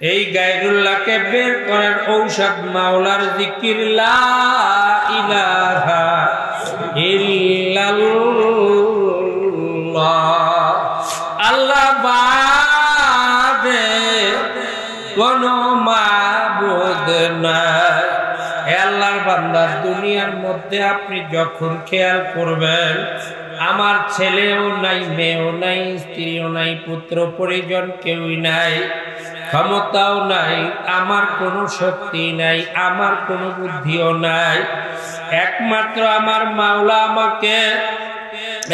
এই গায়রুল্লাহকে বের করার ঔষধ মাওলার জিকির লা ইলাহা ইল্লাল্লাহ। আল্লাহ বাদে কোনো মাবুদ নাই। আল্লাহর বান্দা, দুনিয়ার মধ্যে আপনি যখন খেয়াল করবেন আমার ছেলেও নাই, মেয়েও নাই, স্ত্রীও নাই, পুত্র পরিজন কেউই নাই, ক্ষমতাও নাই, আমার কোনো শক্তি নাই, আমার কোনো বুদ্ধিও নাই, একমাত্র আমার মাওলা আমাকে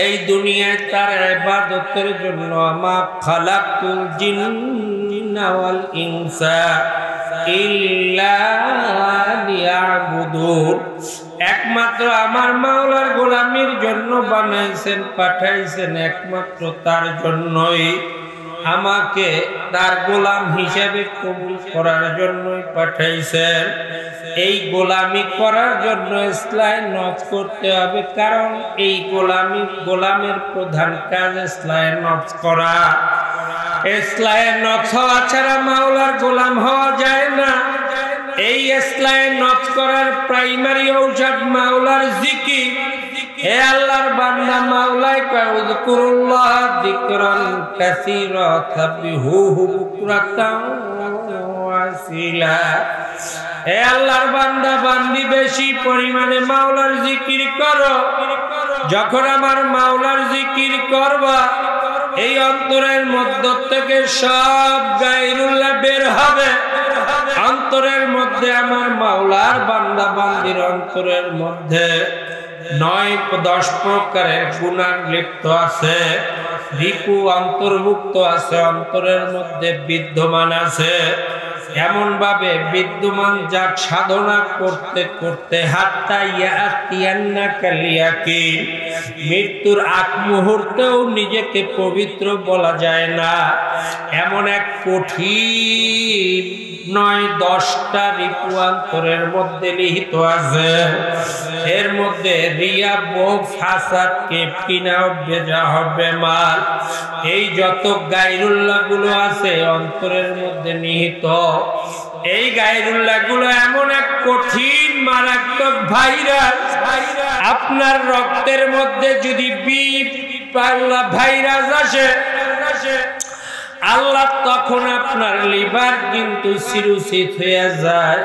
এই দুনিয়ায় তার ইবাদতের জন্য আমা খালাকুল জিন্না ওয়াল ইনসা ইল্লা লিয়াবুদুন, একমাত্র আমার মাওলার গোলামির জন্য বানাইছেন, পাঠাইছেন, একমাত্র তার জন্যই আমাকে তার গোলাম হিসেবে কবুল করার জন্যই পাঠাইছেন। এই গোলামি করার জন্য ইসলাম নফস করতে হবে, কারণ এই গোলামের প্রধান কাজ ইসলাম নফস করা। ইসলাম নফস হওয়া ছাড়া মাওলার গোলাম হওয়া যায় না। এই ইসলাম নফস করার প্রাইমারি ঔষধ মাওলার জিকির। হে আল্লাহর বান্দা, মাওলাই কয় উযকুরুল্লাহ যিকরান কাসীরা সাব্বিহুহু বুকরাতাও ওয়া আসীলা। হে আল্লাহর বান্দা বান্দি, বেশি পরিমাণে মাওলার জিকির করো। যখন আমার মাওলার জিকির করবা, এই অন্তরের মধ্য থেকে সব গায়রুল্লাহ বের হবে। অন্তরের মধ্যে আমার মাওলার বান্দা বান্দির অন্তরের মধ্যে 9-10 প্রকারের গুনাহ লিপ্ত আছে, রিপু অন্তর্ভুক্ত আছে, অন্তরের মধ্যে বিদ্যমান আছে। এমন ভাবে বিদ্যমান, যা সাধনা করতে করতে হাত্তা ইয়াতিয়ান্নাকাল ইয়াকিন, মৃত্যুর আগ মুহূর্তেও নিজেকে পবিত্র বলা যায় না। এমন এক কঠিন 9-10টা রিপু অন্তরের মধ্যে নিহিত আছে। এর মধ্যে রিয়া, বোগ, ফাসাদ, কিনা, বেজা, বেমাল, এই যত গায়রুল্লাহ গুলো আছে অন্তরের মধ্যে নিহিত। এই গায়রুল্লাহ গুলো এমন এক কঠিন মারাত্মক ভাইরাস, আপনার রক্তের মধ্যে যদি ভাইরাস আসে আল্লাহ, তখন আপনার লিভার কিন্তু সিরোসিস হয়ে যায়।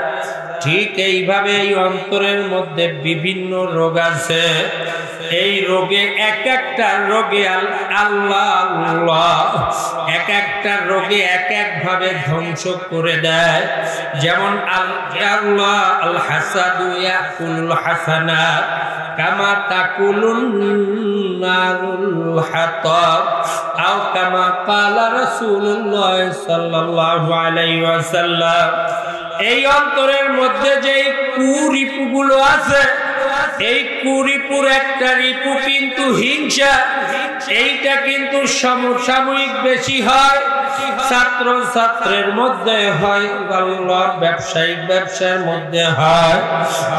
ঠিক এইভাবে এই অন্তরের মধ্যে বিভিন্ন রোগ আছে। এই রোগে এক একটা রোগে আল্লাহ এক একটা রোগে এক এক ভাবে ধ্বংস করে দেয়। যেমন আল্লাহ আল হাসাদু ইয়াকুলুল হাসানাত কামা তাকুলুন নারুল হাতাব আও কামা ক্বালা রাসূলুল্লাহ সাল্লাল্লাহু আলাইহি ওয়াসাল্লাম। এই অন্তরের মধ্যে যে কুরিপুগুলো আছে, এই কুরিপুর একটা রিপু কিন্তু হিংসা। এইটা কিন্তু সমসাময়িক বেশি হয়, ছাত্র ছাত্রের মধ্যে হয়, ব্যবসার মধ্যে হয়,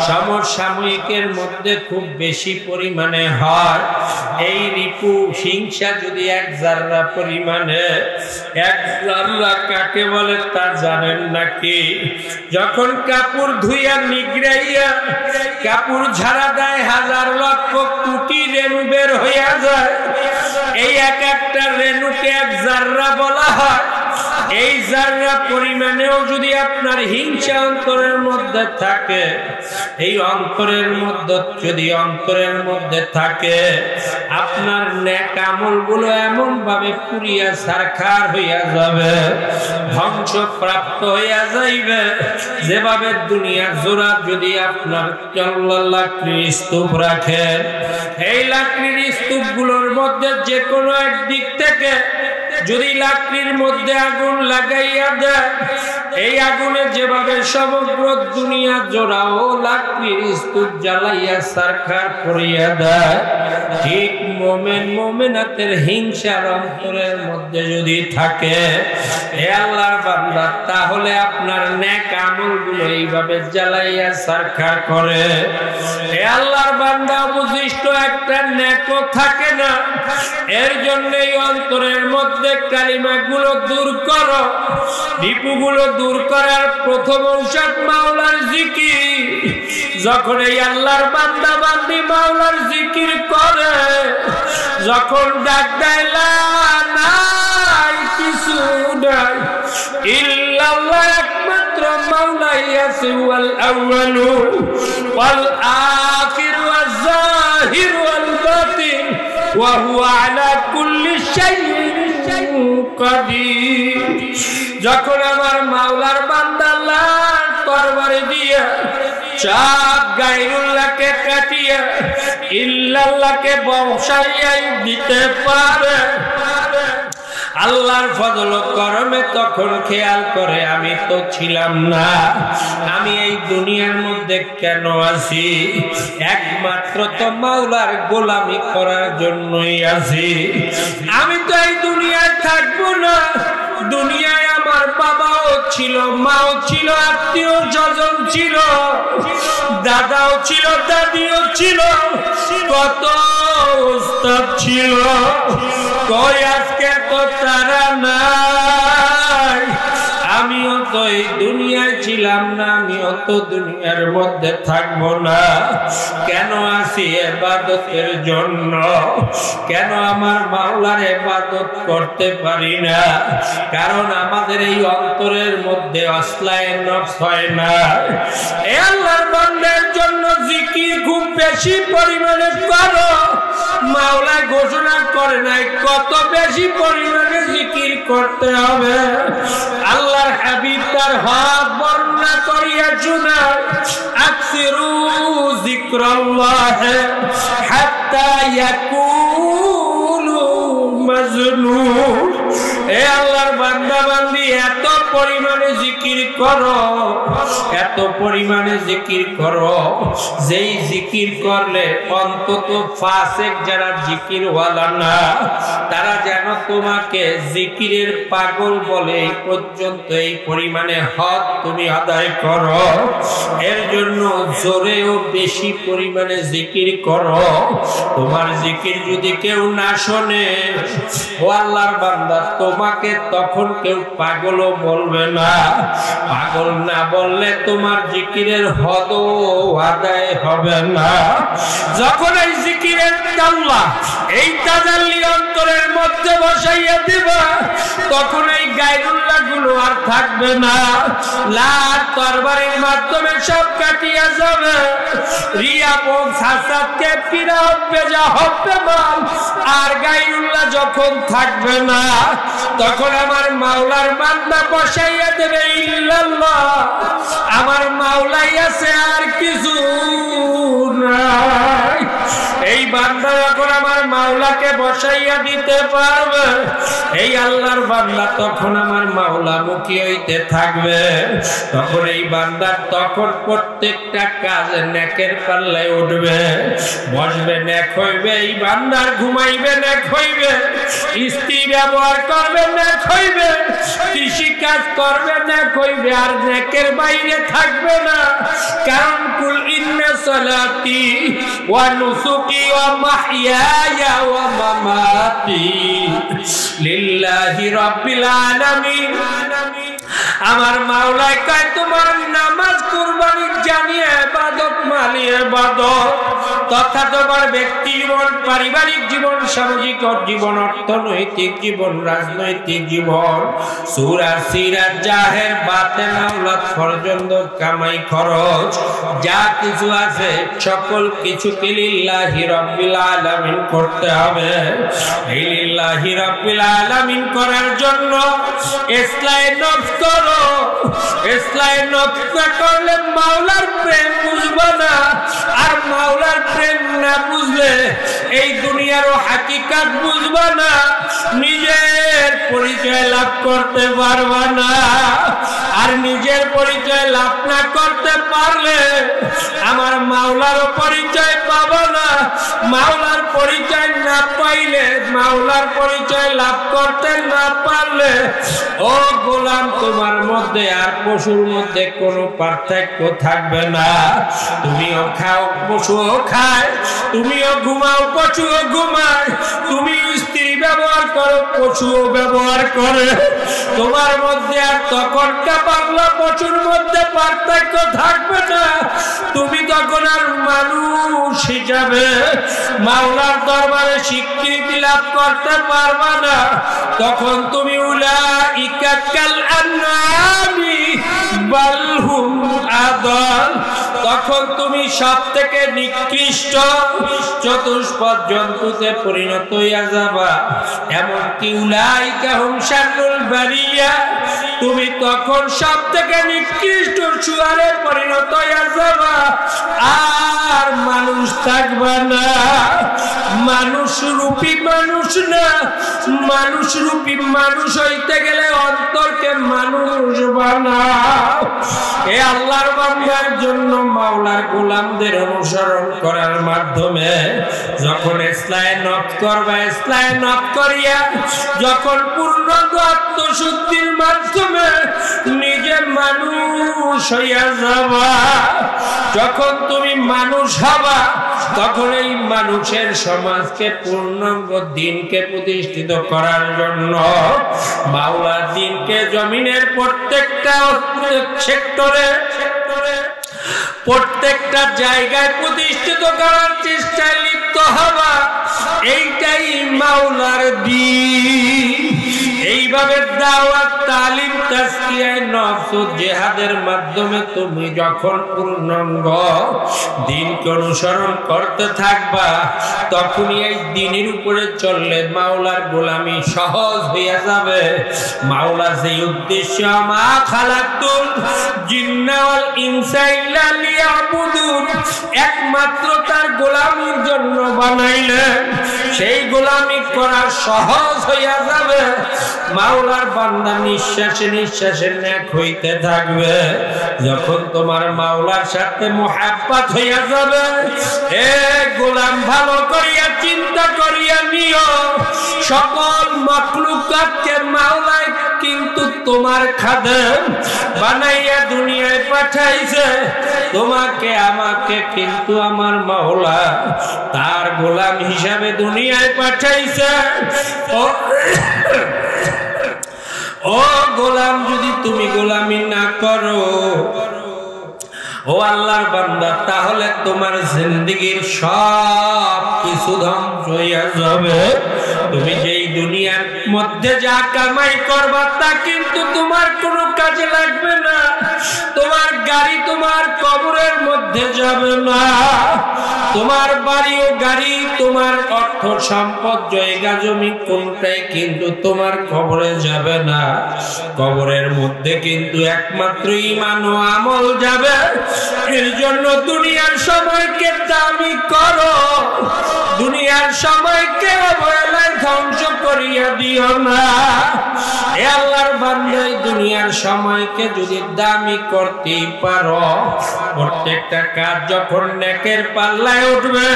সমসাময়িকের মধ্যে খুব বেশি পরিমাণে হয়। এই রিপু হিংসা যদি 1 জাররা পরিমাণে, 1 জাররা কাকে বলে তা জানেন নাকি? যখন কাপড় ধুইয়া নিগড়াইয়া কাপড় ঝাড়া দেয়, 1000 লক্ষ কোটি রেণু বের হইয়া যায়। এই এক একটা রেণুকে 1 জাররা বলা হয়। এই জাররা পরিমাণেও যদি আপনার হিংসা অন্তরের মধ্যে থাকে, এই অন্তরের মধ্যে যদি অন্তরের মধ্যে থাকে, আপনার নেক আমলগুলো এমন ভাবে পুড়িয়া ছারখার হইয়া যাবে, ধ্বংসপ্রাপ্ত হইয়া যাইবে। যেভাবে দুনিয়া জোড়া যদি আপনার লাকড়ির স্তূপ রাখেন, এই লাকড়ির স্তূপগুলোর মধ্যে যে কোনো একদিক থেকে যদি লাকড়ির মধ্যে আগুন লাগাইয়া দেয়, এই আগুনে যেভাবে সমগ্র দুনিয়া জোড়াও লাকড়ির স্তূপ জ্বালাইয়া ছারখার করিয়া দেয়, ঠিক মোমেন মোমেনাতের হিংসার অন্তরের মধ্যে যদি থাকে, হে আল্লাহর বান্দা, তাহলে আপনার নেক আমলগুলো এইভাবে জ্বালাইয়া সারখার করে। এ আল্লাহর বান্দা অবশিষ্ট একটা নেকও থাকে না। এর জন্য এই অন্তরের মধ্যে কালিমাগুলো দূর করো, রিপুগুলো দূর করার প্রথম ঔষধ মাওলার জিকির। যখন এই আল্লাহর বান্দা বান্দি মাওলার জিকির করে, যখন ডাক দেয় লা নাই কিছু নাই ইল্লাল্লাহ, একমাত্র মাওলাই আছে, ওয়াল আউয়ালু ওয়াল আখির ওয়াল যাহির ওয়াল বাতিন ওয়া হুয়া আলা কুল্লি শাইইন কাদির। যখন আমার মাওলার বান্দা আল্লাহর দরবারে দিয়ে সব গায়রুল্লাহকে কাটিয়ে ইল্লাল্লাহকে বসাইয়াই দিতে পারে, আল্লাহর ফজল করমে তখন খেয়াল করে আমি তো ছিলাম না, আমি এই দুনিয়ার মধ্যে কেন আছি? একমাত্র তো মাওলার গোলামি করার জন্যই আছি। আমি তো এই দুনিয়ায় থাকবো না। দুনিয়ায় আমার বাবাও ছিল, মাও ছিল, আত্মীয় স্বজন ছিল, দাদাও ছিল, দাদিও ছিল, কত উস্তাদ ছিল, কই আজকে তো তারা নাই। আমিও তো এই দুনিয়ায় ছিলাম না, আমিও তো দুনিয়ার মধ্যে থাকবো না। কেন আসি ইবাদতের জন্য? কেন আমার মাওলার ইবাদত করতে পারি না? কারণ আমাদের এই অন্তরের মধ্যে আসলায়ে নফস হয় না। এ আল্লাহর বান্দার জন্য জিকির খুব বেশি পরিমাণে করো। মাওলা ঘোষণা করে নাই কত বেশি পরিমাণে জিকির করতে হবে। আল্লাহর হাবিব তার হক বর্ণনা করিয়া শোনায়, আকসিরু যিকরাল্লাহ হাত্তা ইয়াকুলু মাজনুন। এ আল্লাহর বান্দা বান্দি এত পরিমাণে জিকির করো, এত পরিমাণে জিকির করো, যেই জিকির করলে অন্তত ফাসিক যারা জিকির ওয়ালা না, তারা যেন তোমাকে জিকিরের পাগল বলে। এই পর্যন্ত এই পরিমাণে হক তুমি আদায় করো। এর জন্য জোরে ও বেশি পরিমাণে জিকির করো। তোমার জিকির যদি কেউ না শোনে, ও আল্লাহর বান্দা, তোমাকে তখন কেউ পাগলও বলবে না। পাগল না বললে তোমার জিকিরের হদ আদায় হবে না। যখন এই জিকিরের আল্লাহ এই তাজাল্লি অন্তরের মধ্যে বসাইয়া দিবা, তখন এই গায়রুল্লাহ গুলো আর থাকবে না। লাত তরবারির মাধ্যমে সব কাটিয়া যাবে। রিয়া বোন হাসাদকে পিরা হবে, যা হবে মাল। আর গায়রুল্লাহ যখন থাকবে না, তখন আমার মাওলার বান্দা বসাইয়া দেবে ইল্লাল্লাহ, আমার মাওলাই আছে, আর কিছু নাই। এই বান্দা যখন আমার মাওলাকে বসাইয়া দিতে পারবে, এই আল্লাহর বান্দা তখন আমার মাওলা মুখী হইতে থাকবে। তখন এই বান্দার তখন প্রত্যেকটা কাজ নেকের পাল্লায় উঠবে। বসবে নেক হইবে, এই বান্দার ঘুমাইবে নেক হইবে, স্ত্রী ব্যবহার করবে নেক হইবে, কৃষি কাজ করবে নেক হইবে, আর নেকের বাইরে থাকবে না। কারণ কুল ইন্না সালাতি ওয়া নুসুকি ওয়া মাহইয়ায়া ওয়া মামাতি লিল্লাহি রাব্বিল আলামিন। আমার মাওলাই কয় তোমার নামাজ, কুরবানি জানিয়ে ইবাদত মালি ইবাদত, তথা তোমার ব্যক্তি জীবন, পারিবারিক জীবন, সামাজিক জীবন, অর্থনৈতিক জীবন, রাজনৈতিক জীবন, সূরা সিরাত, জাহের বাতেন, আওলাদ পর্যন্ত কামাই খরচ যা কিছু আছে সকল কিছুকে লিল্লাহি রাব্বিল আলামিন করতে হবে। এই লিল্লাহি রাব্বিল আলামিন করার জন্য ইসলাহে নফস করো। ইসলাহে নফস না করলে মাওলার প্রেম বুঝবে না। আর মাওলার প্রেম না বুঝলে এই দুনিয়ারও হাকিকাত বুঝবে না, নিজের পরিচয় লাভ করতে পারবে না। আর নিজের পরিচয় লাভ না করতে পারলে আমার মাওলারও পরিচয় পাবো না। মাওলার পরিচয় না পাইলে, মাওলার পরিচয় লাভ করতে না পারলে ও গোলাম তোমার মধ্যে আর পশুর মধ্যে কোনো পার্থক্য থাকবে না। তুমিও খাও, পশুও খায়, তুমিও ঘুমাও, পশুও ঘুমায়, তুমি স্ত্রী ব্যবহার করো, পশুও ব্যবহার করে। তোমার মধ্যে আর তখন পাগলা পশুর মধ্যে পার্থক্য থাকবে না। তুমি তখন আর মানুষ হিসাবে মাওলার দরবারে স্বীকৃতি লাভ করতে পারবে না। তখন তুমি উলাইকা কাল আনআমি বাল হুম আদাল, তখন তুমি সব থেকে নিকৃষ্ট চতুষ্পদ জন্তুতে পরিণত হইয়া যাবা। এমনকি উলাইকা হুম শাররুল বারিয়া, তুমি তখন সব থেকে নিকৃষ্ট শুয়ারে পরিণত হইয়া যাবা। আর মানুষ থাকবা না, মানুষ রূপী মানুষ না। মানুষ রূপী মানুষ হইতে গেলে অন্তরকে মানুষ বানাও। এ আল্লাহর বান্দার জন্য মাওলার গোলামদের অনুসরণ করার মাধ্যমে যখন ইসলাহে নফস করবা, ইসলাহে নফস করিয়া যখন পূর্ণ আত্মশুদ্ধির মাধ্যমে নিজে মানুষ হইয়া যাবা, যখন তুমি মানুষ হবা, তখন এই মানুষের সমাজকে পূর্ণাঙ্গ দিনকে প্রতিষ্ঠিত করার জন্য মাওলার দিনকে জমিনের প্রত্যেকটা সেক্টরে, প্রত্যেকটা জায়গায় প্রতিষ্ঠিত করার চেষ্টায় লিপ্ত হবা। এইটাই মাওলার দিন। এইভাবে দাওয়াত, তালিম, তাজকিয়া নফস ও জিহাদের মাধ্যমে তুমি যখন পূর্ণাঙ্গ দিনকে অনুসরণ করতে থাকবা, তখনই এই দিনের উপরে চললে মাওলার গোলামি সহজ হইয়া যাবে। মাওলা যে উদ্দেশ্য মা খালাকুল জিন্না ওয়াল ইনসা ইল্লা লিয়াবুদুন, একমাত্র তার গোলামির জন্য বানাইলেন, সেই গোলামি করা সহজ হইয়া যাবে। মাওলার বান্দা নিঃশ্বাসে নিঃশ্বাসে নেক হইতে থাকবে। যখন তোমার মাওলার সাথে মুহাব্বত হইয়া যাবে, এ গোলাম ভালো করিয়া চিন্তা করিয়া নিও, সকল মাখলুকাতকে মাওলাই কিন্তু তোমার খাদেম বানাইয়া দুনিয়ায় পাঠাইছে। তোমাকে আমাকে কিন্তু আমার মাওলা তার গোলাম হিসাবে দুনিয়ায় পাঠাইছে। ও গোলাম, যদি তুমি গোলামি না করো ও আল্লাহর বান্দা, তাহলে তোমার জিন্দেগীর সব কিছু ধ্বংস হইয়া যাবে। তুমি যেই দুনিয়ার মধ্যে যা কামাই করবা তা কিন্তু তোমার কোনো কাজে লাগবে না। তোমার গাড়ি তোমার কবরের মধ্যে যাবে না। তোমার বাড়ি ও গাড়ি, তোমার অর্থ সম্পদ, জায়গা জমি কোনটাই কিন্তু তোমার কবরে যাবে না। কবরের মধ্যে কিন্তু একমাত্র ঈমান ও আমল যাবে। এর জন্য দুনিয়ার সময়কে দামি করো, দুনিয়ার সময়কে অবহেলায় ধ্বংস করিয়া দিও না। এ আল্লাহর বান্দা, দুনিয়ার সময়কে যদি দামি করতে পারো, প্রত্যেকটা কাজ যখন নেকের পাল্লায় উঠবে,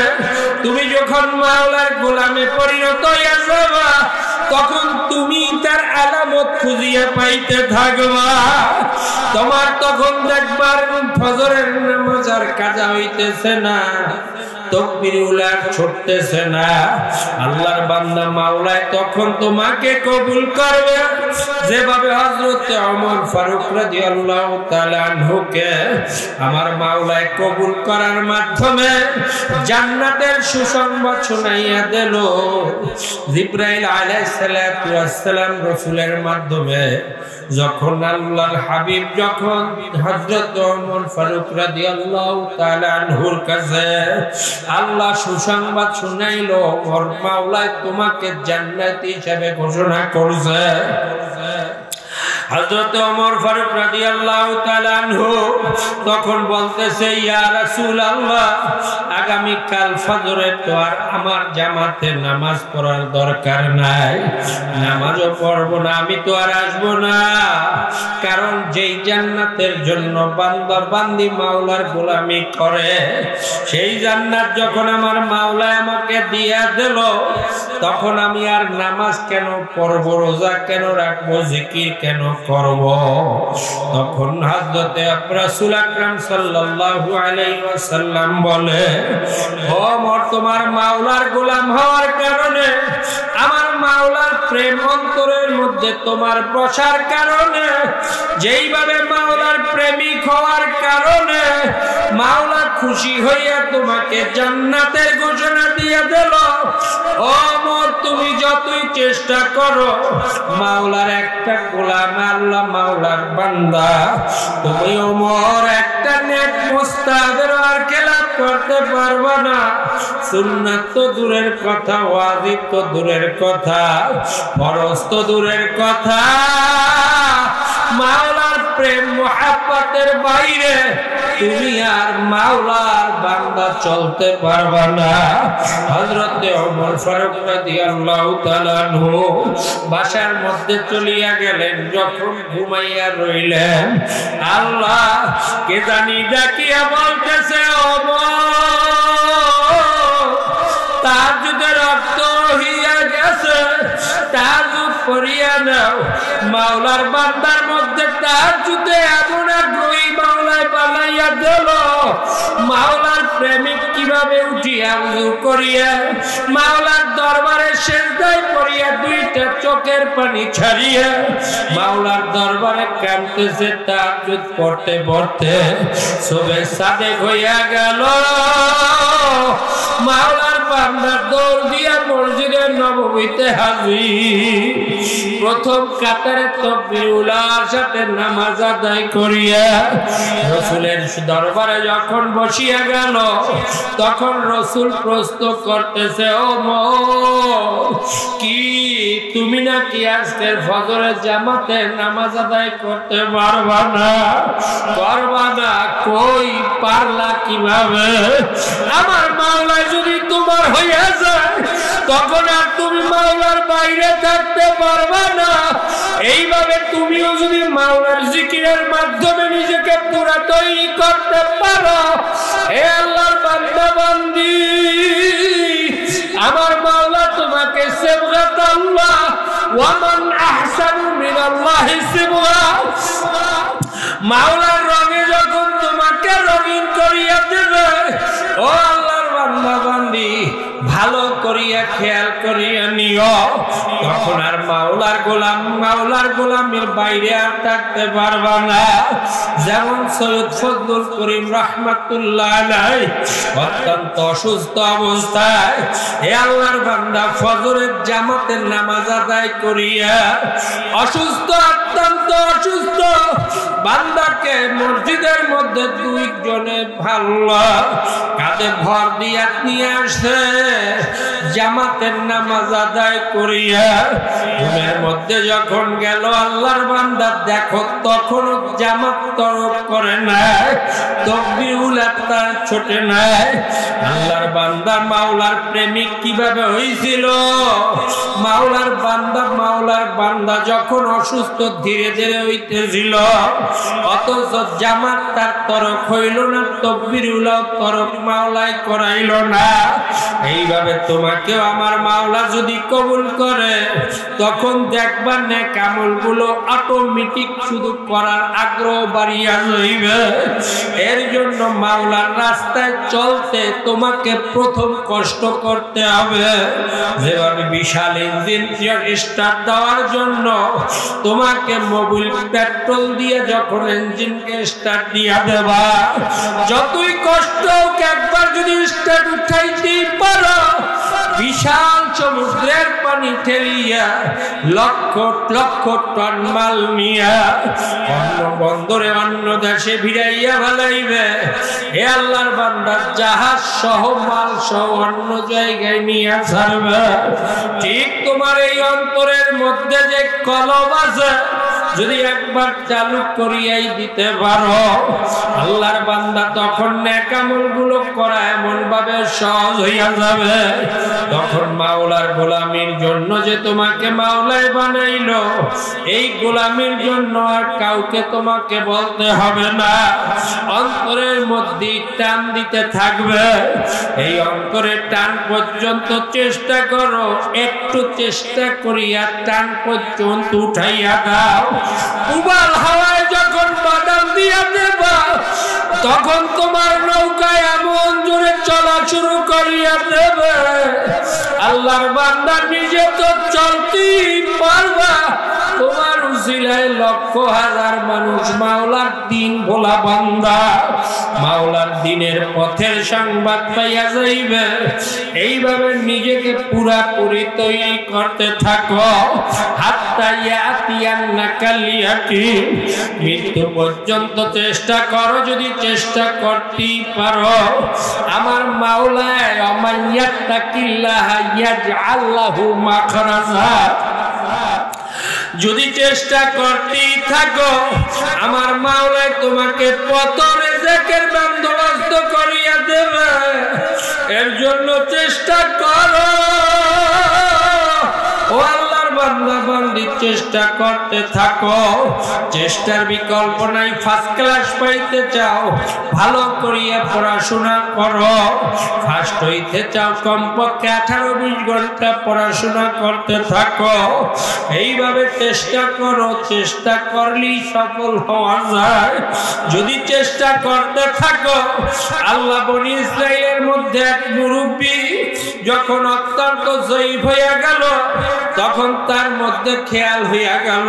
তুমি যখন মাওলার গোলামে পরিণত হইয়া যাবা, তখন তুমি তার আলামত খুঁজিয়া পাইতে থাকবা। তোমার তখন দেখবার ফজরের নামাজ আর কাজা হইতেছে না, তাকবীর উলার ছুটতেছে না। আল্লাহর বান্দা মাওলায় তখন তোমাকে কবুল করবে, যেভাবে হযরত ওমর ফারুক রাদিয়াল্লাহু তাআলা আনহুকে আমার মাওলায় কবুল করার মাধ্যমে জান্নাতের সুসংবাদ শোনাইয়া দিল। জিবরাইল আলাইহিস সালাতু ওয়াস সালাম রাসূলের মাধ্যমে যখন আল্লাহর হাবিব যখন হযরত ওমর ফারুক রাদিয়াল্লাহু তাআলা আনহুর কাছে আল্লাহ সুসংবাদ শুনাইলো, ওর মাওলায় তোমাকে জান্নাতি হিসেবে ঘোষণা করছে। হযরত ওমর ফারুক রাদিয়াল্লাহু তাআলা আনহু তখন বলতেছে, ইয়া রাসূলুল্লাহ, আগামী কাল ফজরে তো আর আমার জামাতে নামাজ পড়ার দরকার নাই, নামাজও পড়ব না, আমি তো আর আসবো না। কারণ যেই জান্নাতের জন্য বান্দা বান্দি মাওলার গোলামি করে, সেই জান্নাত যখন আমার মাওলা আমাকে দিয়া দিল, তখন আমি আর নামাজ কেন পড়ব, রোজা কেন রাখবো, জিকির কেন করব? তখন হযরত রাসূল আকরাম সাল্লাল্লাহু আলাইহি ওয়াসাল্লাম বলে, ও ওমর, তোমার মাওলার গোলাম হওয়ার কারণে, আমার মাওলার প্রেম অন্তরের মধ্যে তোমার বসার কারণে, যেইভাবে মাওলার প্রেমিক হওয়ার কারণে মাওলা খুশি হইয়া তোমাকে জান্নাতের ঘোষণা দিয়ে দিল। ও ওমর, তুমি যতই চেষ্টা করো, মাওলার একটা গোলাম, আল্লাহ মাওলার বান্দা, তুমি ওমর একটা নেক মুস্তাহাবের আর খেলাফ করতে পারবে না। সুন্নাত তো দূরের কথা, ওয়াজিব তো দূরের কথা, ফরজ তো দূরের কথা, মাওলার প্রেম মুহাব্বতের বাইরে তুমি আর মাওলার বান্দা চলতে পারবে না। হযরত ওমর ফারুক রাদিয়াল্লাহু তাআলা আনহু বাসার মধ্যে চলিয়া গেলেন। যখন ঘুমাইয়া রইলেন, আল্লাহ কে জানি ডাকিয়া বলতেছে, ওমর, তাহাজ্জুদের রক্ত হইয়া গেছে, তাহাজ্জুদ পড়িয়া নাও। মাওলার বান্দার মধ্যে তাহাজ্জুদে এমন আগ্রহী মাওলায় বানাইয়া দিল, মাওলার প্রেমিক কিভাবে উঠিয়া উযু করিয়া মাওলার দরবারে সিজদায় পড়িয়া দুইটা চোখের পানি ছাড়িয়া মাওলার দরবারে কাঁদতেছে। তাহাজ্জুদ পড়তে পড়তে সুবহে সাদেক হইয়া গেল। মাওলার বান্দা দৌড় দিয়া মসজিদে নববীতে হাজির। প্রথম কাতারে তাকবীরুল্লাহর সাথে নামাজ আদায় করিয়া রাসূলের দরবারে যখন বসিয়া গেল, তখন রাসূল প্রশ্ন করতেছে, ওমর, কি তুমি নাকি আজকের ফজরের জামাতে নামাজ আদায় করতে পারবা না? পারবা না? কই পারলা কিভাবে? আমার মাওলা যদি তোমার হইয়া যায়, তখন আর তুমি মাওলার বাইরে থাকতে পারবা না। এইভাবে তুমিও যদি মাওলার জিকিরের মাধ্যমে নিজেকে পুরা তৈরি করতে পারো, হে আল্লাহর বান্দা বান্দি, আমার মাওলা তোমাকে সিবগাতাল্লাহ ওয়া মান আহসানু মিনাল্লাহি সিবগা, মাওলার রঙে যখন তোমাকে রঙিন করিয়া দেবে, ও আল্লাহর বান্দা বান্দি, ভালো করিয়া খেয়াল করিয়া নিও, তখন আর মাওলার গোলামের বাইরে আর থাকতে পারবা না। যেমন সৈয়দ ফজলুল করিম রাহমাতুল্লাহ আলাইহি অত্যন্ত অসুস্থ অবস্থায়, হে আল্লাহর বান্দা, ফজরের জামাতের নামাজ আদায় করিয়া অসুস্থ, অত্যন্ত অসুস্থ বান্দাকে মসজিদের মধ্যে দুইজনে ভাল্লা কাঁধে ভর দিয়া নিয়ে আসে। জামাতের নামাজ আদায় করিয়া ঘুমের মধ্যে যখন গেল, আল্লাহর বান্দা দেখো তখন জামাত তরক করে নাই, তাকবীরুল্লাহ তার ছোটে নাই। আল্লাহর বান্দা মাওলার প্রেমিক কিভাবে হয়েছিল? মাওলার বান্দা যখন অসুস্থ ধীরে ধীরে হইতেছিল, অথচ জামাত তার তরক হইল না, তাকবীরুল্লাহ তরক মাওলাই করাইল না। এইভাবে তোমাকেও আমার মাওলা যদি কবুল করে, তখন দেখবার নেক আমলগুলো অটোমেটিক শুধু করার আগ্রহ বাড়িয়া যাইবে। এর জন্য মাওলার রাস্তায় চলতে তোমাকে প্রথম কষ্ট করতে হবে। যেভাবে বিশাল ইঞ্জিন স্টার্ট দেওয়ার জন্য তোমাকে মোবিল পেট্রোল দিয়ে যখন ইঞ্জিনকে স্টার্ট দিয়া দেবা, যতই কষ্ট হোক একবার যদি স্টার্ট উঠাইতেই পারো, বিশাল সমুদ্রের পানি ঠেলিয়া লক্ষ লক্ষ টন মাল নিয়া অন্য বন্দরে অন্য দেশে ভিড়াইয়া ফেলাইবে। হে আল্লাহর বান্দা, জাহাজ সহ মাল সহ অন্য জায়গায় নিয়ে ছাড়বে। ঠিক তোমার এই অন্তরের মধ্যে যে কলব আছে, যদি একবার চালু করিয়াই দিতে পারো, আল্লাহর বান্দা তখন নেক আমলগুলো করা এমন ভাবে সহজ হইয়া যাবে। তখন মাওলার গোলামির জন্য যে তোমাকে মাওলাই বানাইলো, এই গোলামির জন্য আর কাউকে তোমাকে বলতে হবে না। অন্তরের মধ্যে টান দিতে থাকবে। এই অন্তরের টান পর্যন্ত চেষ্টা করো, একটু চেষ্টা করিয়া টান পর্যন্ত উঠাইয়া দাও। উবাল হাওয়ায় যখন বাদাম দিয়া দেবা, তখন তোমার নৌকায় এমন জোরে চলা শুরু করিয়া দেবে, আল্লাহর বান্দা নিজে তো চলতেই পারবা, তোমার উসিলায় লক্ষ হাজার মানুষ মাওলার দিন ভোলা বান্দা মাওলার দিনের পথের সংবাদ পাইয়া যাইবে। এইভাবে নিজেকে পুরাপুরি তৈরি করতে থাকো। হাত্তা ইয়াতিয়ান্নাকাল ইয়াকিন, মৃত্যু পর্যন্ত চেষ্টা করো। যদি চেষ্টা করতেই পারো, আমার মাওলায় ওমাইয়াত্তাকিল্লাহ ইয়াজআল লাহু মাখরাজা, যদি চেষ্টা করতেই থাকো, আমার মাওলা তোমাকে পথ রিজকের বন্দোবস্ত করিয়া দেবে। এর জন্য চেষ্টা করো। ও আল্লাহর বান্দা বান্দি, চেষ্টা করতে থাকো। চেষ্টার বিকল্প নাই। ফার্স্ট ক্লাস পাইতে চাও, ভালো করিয়া পড়াশোনা করো। ফার্স্ট হইতে চাও, কমপক্ষে 18-20 ঘন্টা পড়াশোনা করতে থাকো। এইভাবে চেষ্টা করো। চেষ্টা করলেই সফল হওয়া যায়। যদি চেষ্টা করতে থাকো, আল্লাহ বনি ইসরাইলের মধ্যে এক মুরব্বী যখন অত্যন্ত জয়ীফ হইয়া গেল, তখন তার মধ্যে খেয়াল হইয়া গেল,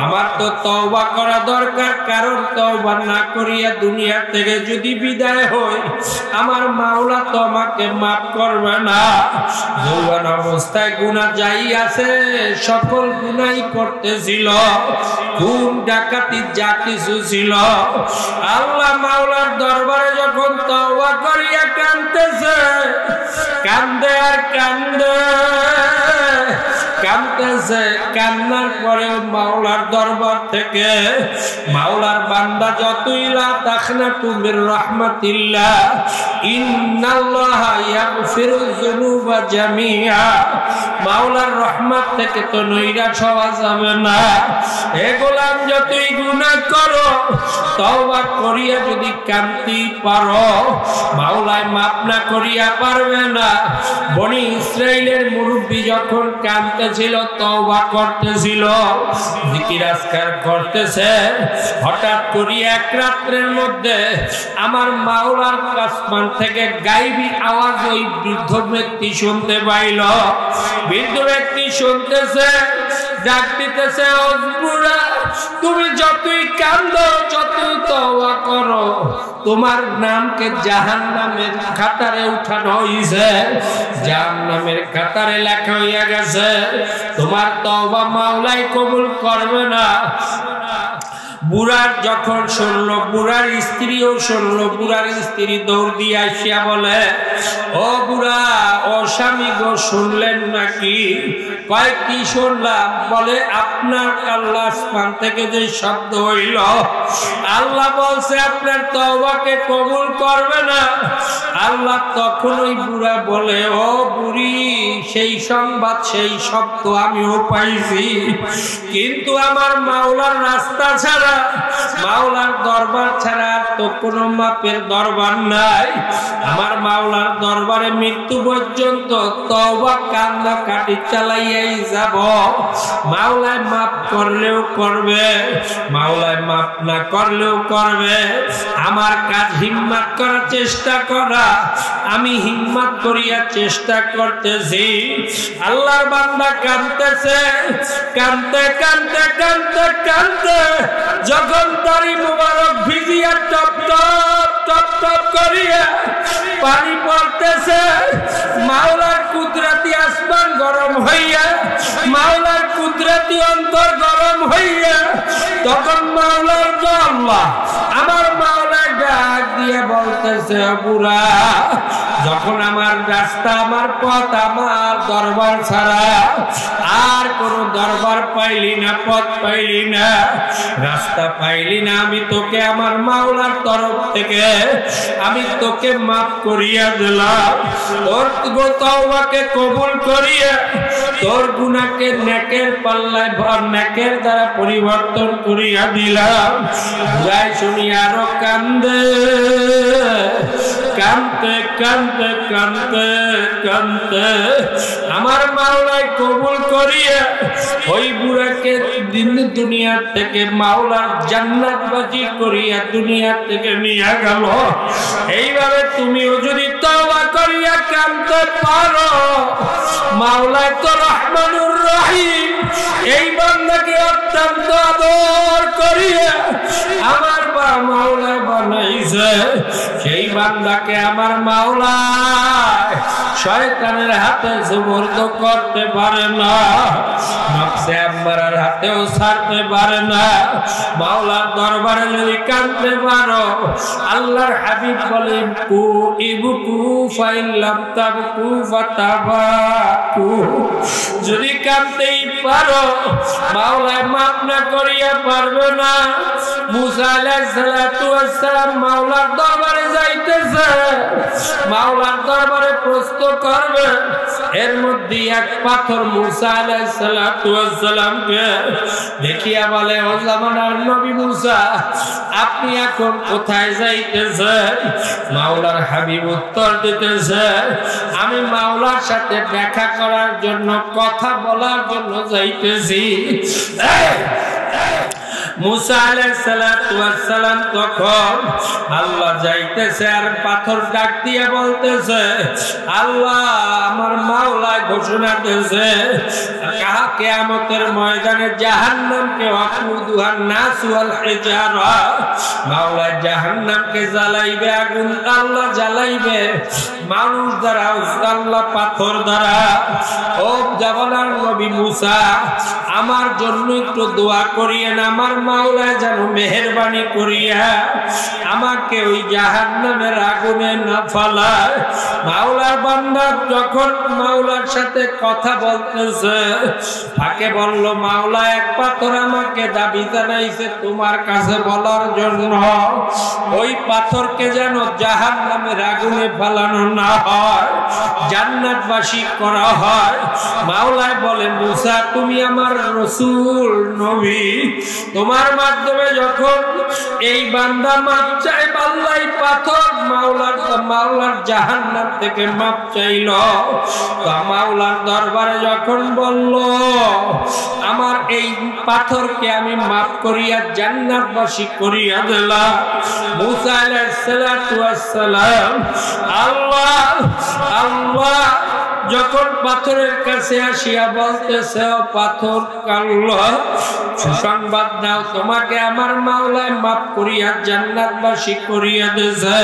আমার তো তওবা করা দরকার। কারণ তওবা না করিয়া দুনিয়া থেকে যদি বিদায় হই, আমার মাওলা তো আমাকে মাফ করবে না। যৌবন অবস্থায় গুনাহ যাই আছে, সকল গুনাহই করতেছিল, খুন ডাকাতি যা কিছু ছিল। আল্লাহ মাওলার দরবারে যখন তওবা করিয়া কাঁদতেছে, কান্দে আর কান্দে, কাঁদতেছে। কান্নার পরেও মাওলার দরবার থেকে মাওলার বান্দা যতই লা তাখনাতু মির রাহমাতিল্লাহ, ইন্নাল্লাহা ইয়াগফিরুয যুনুবা জামিআ, মাওলার রহমত থেকে তো নৈরাশ হওয়া যাবে না। হে গোলাম, যতই গুনাহ করো, তওবা করিয়া যদি কাঁদতে পারো, মাওলায় মাফ না করিয়া পারবে না। বনি ইসরাইলের মুরব্বী যখন কাঁদতেছিল, তওবা করতেছিল, জিকির আজকার করতেছে, হঠাৎ করে এক রাত্রের মধ্যে আমার মাওলার আসমান থেকে গায়বী আওয়াজ ওই বৃদ্ধ ব্যক্তি শুনতে পাইল। বৃদ্ধ ব্যক্তি শুনতেছে, ডাক দিতেছে, ও বুড়া, তুমি যতই কাঁদো, যতই তওবা করো, তোমার নামকে জাহান্নামের খাতারে উঠানো হইছে, জাহান্নামের খাতারে লেখা হইয়া গেছে। তোমার তওবা মাওলাই কবুল করবে না। বুড়ার যখন শুনলো, বুড়ার স্ত্রীও শুনলো, বুড়ার স্ত্রী দৌড় দিয়ে আসিয়া বলে, ও বুড়া, ও স্বামী গো, শুনলেন নাকি? কয়, কি শুনলাম? বলে, আপনার আল্লাহ আসমান থেকে যে শব্দ হইল, আল্লাহ বলছে আপনার তওবাকে কবুল করবে না। আল্লাহ তখন ওই বুড়া বলে, ও বুড়ি, সেই সংবাদ, সেই শব্দ আমিও পাইছি, কিন্তু আমার মাওলার রাস্তা ছাড়া, মাওলার দরবার ছাড়া তো কোনো মাপের দরবার নাই। আমার মাওলার দরবারে মৃত্যু পর্যন্ত তওবা কান্না কাটি চালাইয়াই যাব। মাওলায় মাফ করলেও করবে, মাওলায় মাফ না করলেও করবে। আমার কাজ হিম্মত করার চেষ্টা করা, আমি হিম্মত করিয়া চেষ্টা করতেছি। আল্লাহর বান্দা কাঁদতেছে, কাঁদতে কাঁদতে কাঁদতে কাঁদতে যখন দাড়ি মুবারক ভিজিয়া টপ টপ টপ টপ করিয়া পানি পড়তেছে, মাওলার কুদরতি আসমান গরম হইয়া, মাওলার কুদরতি অন্তর গরম হইয়া, তখন মাওলার আল্লাহ, আমার মাওলা ডাক দিয়ে বলতে বলতেছে বুড়া যখন আমার রাস্তা আমার পথ আমার দরবার ছাড়া আর কোন দরবার পাইলি না পথ পাইলি না রাস্তা পাইলি না আমি তোকে আমার মাওলার তরফ থেকে আমি তোকে মাফ করিয়া দিলাম তোর তওবাকে কবুল করিয়া তোর গুনাহকে নেকের পাল্লায় ভর নেকের দ্বারা পরিবর্তন করিয়া দিলাম বুড়াই শুনি আরো কান্দে কান্দতে কান্দতে কান্দতে কান্দতে আমার মাওলাই কবুল করিয়া ওই বুড়াকে দুনিয়া থেকে মাওলার জান্নাতবাসী করিয়া দুনিয়া থেকে নিয়ে গেল এইভাবে তুমিও যদি তওবা করিয়া কান্দতে পারো মাওলা তো রহমানুর রহিম এই বান্দাকে অত্যন্ত আদর করিয়া আমার মাওলা বানাইছে সেই বান্দাকে আমার মাওলা শয়তানের হাতে সুবর্দ করতে পারে না নফসে আম্মারার হাতেও ছাড়তে পারে না মাওলার দরবারে যদি কাঁদতে পারো আল্লাহর হাবিব বলেন কু ইবকু ফাইল্লাম তাবকু ফাতাবাকু যদি কাঁদতেই পারো মাওলা মাফ না করিয়া পারবে না মুসা আলাইহিস সালাতু ওয়াস সালাম মাওলার দরবারে যাইতেছে মাওলার দরবারে প্রস্তুত করবে এর মধ্যে এক পাথর মুসা আলাইহিস সালাতু ওয়াস সালামকে দেখিয়া বলে ও জামানার নবী মুসা আপনি এখন কোথায় যাইতেছেন মাওলার হাবিব উত্তর দিতেছে আমি মাওলার সাথে দেখা করার জন্য কথা বলার জন্য যাইতেছি মুসা আলাইহিস সালাতু ওয়াস সালাম তখন আল্লাহ যাইতেছে আর পাথর ডাক দিয়ে বলতেছে আল্লাহ আমার মাওলা ঘোষণা দিয়েছে কিয়ামতের ময়দানে জাহান্নামকে ওয়াকুদুহান নাস ওয়াল হিজারা মাওলা জাহান্নামকে জ্বালাইবে আগুন আল্লাহ জ্বালাইবে মানুষ দ্বারা আল্লাহ পাথর দ্বারা ও জামানার নবী মুসা আমার জন্য একটু দোয়া করিয়েন আমার মাওলা যেন মেহেরবানি করিয়া আমাকে ওই জাহান্নামের আগুনে না ফালায় মাওলার বান্দা যখন মাওলার সাথে কথা বলতেছে তাকে বলল মাওলা এক পাথর আমাকে দাবি জানাইছে তোমার কাছে বলার জন্য ওই পাথরকে যেন জাহান্নামের আগুনে ফালানো না হয় জান্নাতবাসী করা হয় মাওলায় বলে মুসা তুমি আমার রাসূল নবী তোমার মাধ্যমে যখন এই বান্দা মাপ চাই আল্লাহ পাথর মাওলার জাহান্নাম থেকে মাপ চাইল মাওলার দরবারে যখন বলল আমার এই পাথরকে আমি মাপ করিয়া জান্নাতবাসী করিয়া দিলাম মুসা আলাইহিস সালাতু ওয়াস সালাম আল্লাহ আল্লাহ যখন পাথরের কাছে আসিয়া বলতেছে পাথর আল্লাহ সুসংবাদ দাও তোমাকে আমার মাওলা মাফ করিয়া জান্নাতবাসী করিয়া দিয়েছে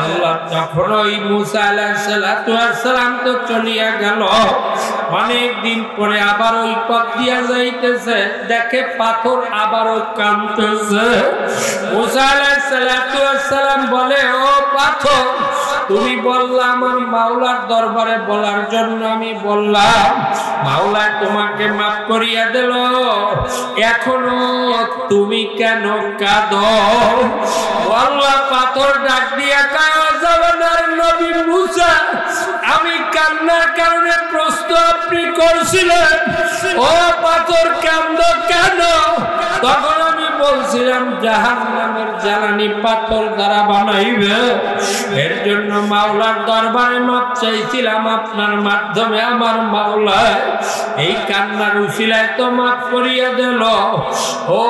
আল্লাহ তখন ওই মুসা আলাইহিস সালাতু ওয়াস সালাম তো চলিয়া গেল অনেক দিন পরে আবার ওই পথ দিয়া যাইতেছে দেখে পাথর আবারও কাঁদতেছে মুসা আলাইহিস সালাতু ওয়াস সালাম বলে ও পাথর তুমি বললা আমার মাওলার দরবারে বলার জন্য আমি বললাম মাওলা তোমাকে মাফ করিয়া দিল এখনো তুমি কেন কাঁদো আল্লাহ পাথর ডাক দিয়া কয় জামানার নবী মুসা আমি কান্নার কারণে প্রশ্ন আপনি করছিলেন ও পাথর কান্দো কেন তখন আমি বলছিলাম জাহান্নামের জ্বালানি পাথর দ্বারা বানাইবে এর জন্য মাওলার দরবারে মাপ চাইছিলাম আপনার মাধ্যমে আমার মাওলা এই কান্নার উসিলায় তো মাফ করিয়া দিল ও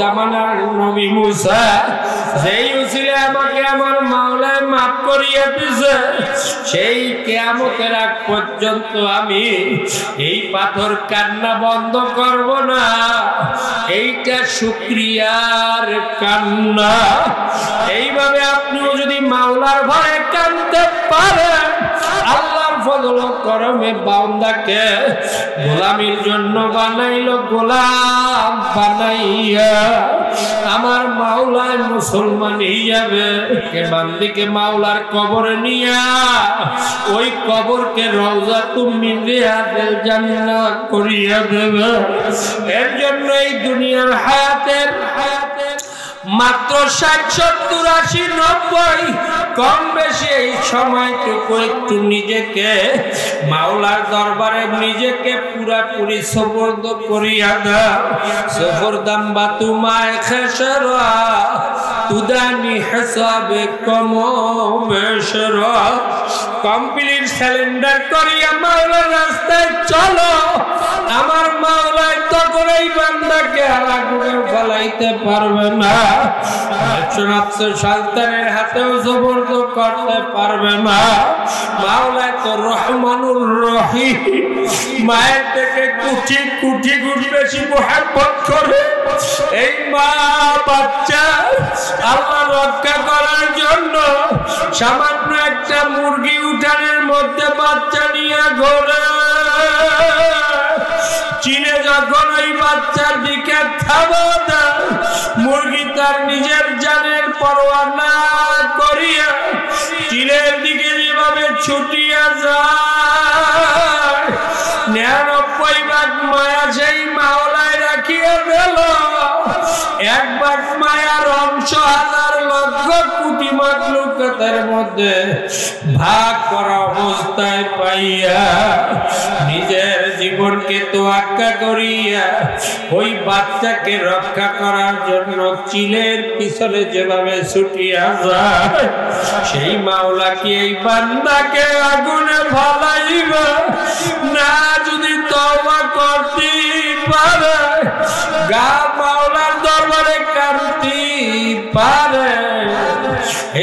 জামানার নবী মুসা যেই উসিলায় আমাকে আমার মাওলা মাফ করিয়া দিয়েছে সেই কিয়ামতের আগ পর্যন্ত আমি এই পাথর কান্না বন্ধ করব না এইটা শুকরিয়ার কান্না এইভাবে আপনিও যদি মাওলার ভয়ে কাঁদতে পারেন আল্লাহর ফজল ও করমে বান্দাকে গোলামির জন্য বানাইলো গোলাম বানাইয়া আমার মাওলা মাওলায় মুসলমান হিসাবে কে বান্দিকে মাওলার কবরে নিয়া ওই কবরকে রওজাতুম মিন রিয়াদিল জান্নাত করিয়া দেবে। এর জন্য এই দুনিয়ার হায়াতের মাত্র 60, 70, 80, 90 কম বেশি এই সময়টুকু একটু নিজেকে মাওলার দরবারে নিজেকে পুরাপুরি সুপর্দ করিয়া দাও। সুপরদাম বাতুমায় খেসরা তুদানি হিসাবে কম বেশরা কমপ্লিট সিলিন্ডার করিয়া মাওলার রাস্তায় চলো। আমার মাওলাই তো করে এই বান্দাকে আর আগুনে ফেলাইতে পারবে না, শয়তানের হাতেও জবরদস্ত করতে পারবে না। মাওলাই তো রহমানুর রহিম, মায়ের থেকে কোটি কোটি গুণ বেশি মুহাব্বত করে। এই মা বাচ্চা আল্লাহ রক্ষা করার জন্য সামান্য একটা মুরগি উঠানের মধ্যে বাচ্চা নিয়ে ঘোরে। চীনে যখন ওই বাচ্চার দিকে থাবা দেয়, মুরগি তার নিজের জানের পরোয়া না করিয়া চীনের দিকে যেভাবে ছুটিয়া যায়, 99 মায়া সেই মাওলায় রাখিয়া গেল। 1 মায়ার অংশ 1000 লক্ষ কোটি মাখলুকাতের মধ্যে ভাগ করা অবস্থায় পাইয়া নিজের জীবনকে তোয়াক্কা করিয়া ওই বাচ্চাকে রক্ষা করার জন্য চিলের পিছনে যেভাবে ছুটিয়া যায়, সেই মাওলা কি এই বান্দাকে আগুনে ফেলাইবা না? যদি তওবা করতে পারে, গা মাওলার দরবারে কাঁদতে পারে,